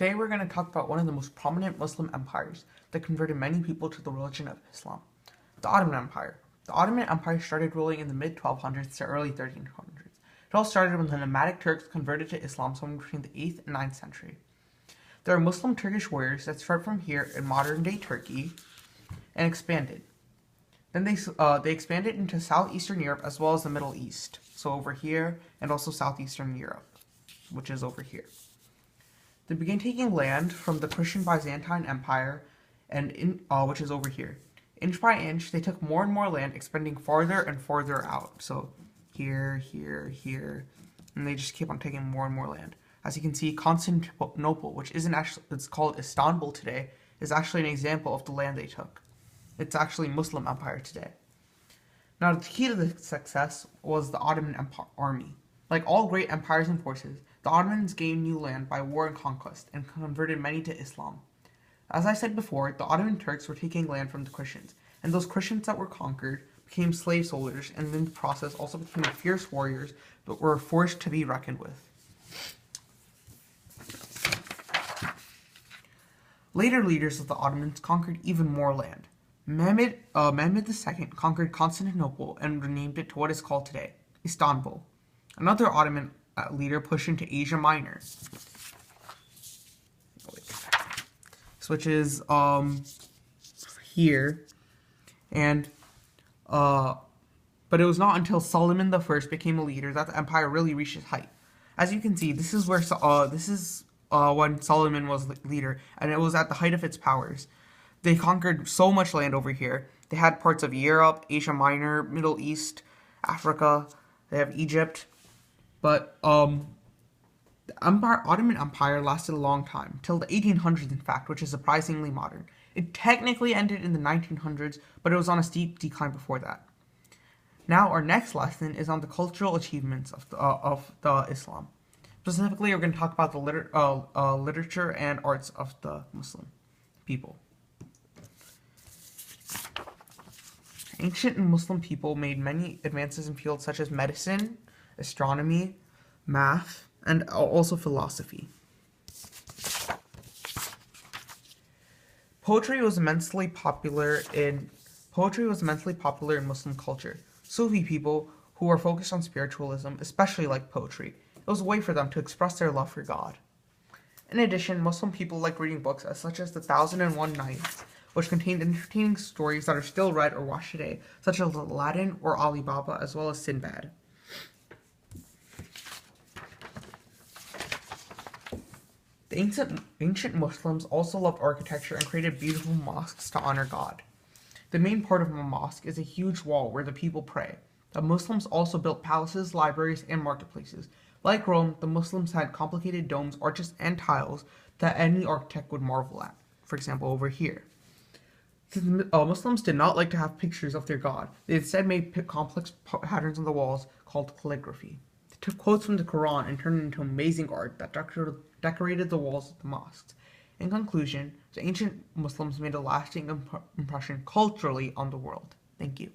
Today we're going to talk about one of the most prominent Muslim empires that converted many people to the religion of Islam, the Ottoman Empire. The Ottoman Empire started ruling in the mid-1200s to early 1300s. It all started when the nomadic Turks converted to Islam somewhere between the 8th and 9th century. There are Muslim Turkish warriors that start from here in modern-day Turkey and expanded. Then they expanded into southeastern Europe as well as the Middle East, so over here, and also southeastern Europe, which is over here. They began taking land from the Christian Byzantine Empire, which is over here. Inch by inch, they took more and more land, expanding farther and farther out. So here, here, here, and they just keep on taking more and more land. As you can see, Constantinople, which isn't actually, it's called Istanbul today, is actually an example of the land they took. It's actually Muslim Empire today. Now, the key to the success was the Ottoman army. Like all great empires and forces, the Ottomans gained new land by war and conquest and converted many to Islam. As I said before, the Ottoman Turks were taking land from the Christians, and those Christians that were conquered became slave soldiers, and in the process also became fierce warriors that were forced to be reckoned with. Later leaders of the Ottomans conquered even more land. Mehmed II conquered Constantinople and renamed it to what is called today Istanbul. Another Ottoman leader pushed into Asia Minor, which is here, and but it was not until Solomon I became a leader that the empire really reached its height. As you can see, this is where when Solomon was leader, and it was at the height of its powers. They conquered so much land over here. They had parts of Europe, Asia Minor, Middle East, Africa. They have Egypt. But the Ottoman Empire lasted a long time, till the 1800s in fact, which is surprisingly modern. It technically ended in the 1900s, but it was on a steep decline before that. Now our next lesson is on the cultural achievements of the Islam. Specifically, we're going to talk about the literature and arts of the Muslim people. Ancient Muslim people made many advances in fields such as medicine, astronomy, math, and also philosophy. Poetry was immensely popular in Muslim culture. Sufi people who were focused on spiritualism especially liked poetry. It was a way for them to express their love for God. In addition, Muslim people like reading books such as The 1001 Nights, which contained entertaining stories that are still read or watched today, such as Aladdin or Ali Baba, as well as Sinbad. The ancient Muslims also loved architecture and created beautiful mosques to honor God. The main part of a mosque is a huge wall where the people pray. The Muslims also built palaces, libraries, and marketplaces. Like Rome, the Muslims had complicated domes, arches, and tiles that any architect would marvel at. For example, over here. Muslims did not like to have pictures of their God. They instead made complex patterns on the walls called calligraphy. They took quotes from the Quran and turned it into amazing art that decorated the walls of the mosques. In conclusion, the ancient Muslims made a lasting impression culturally on the world. Thank you.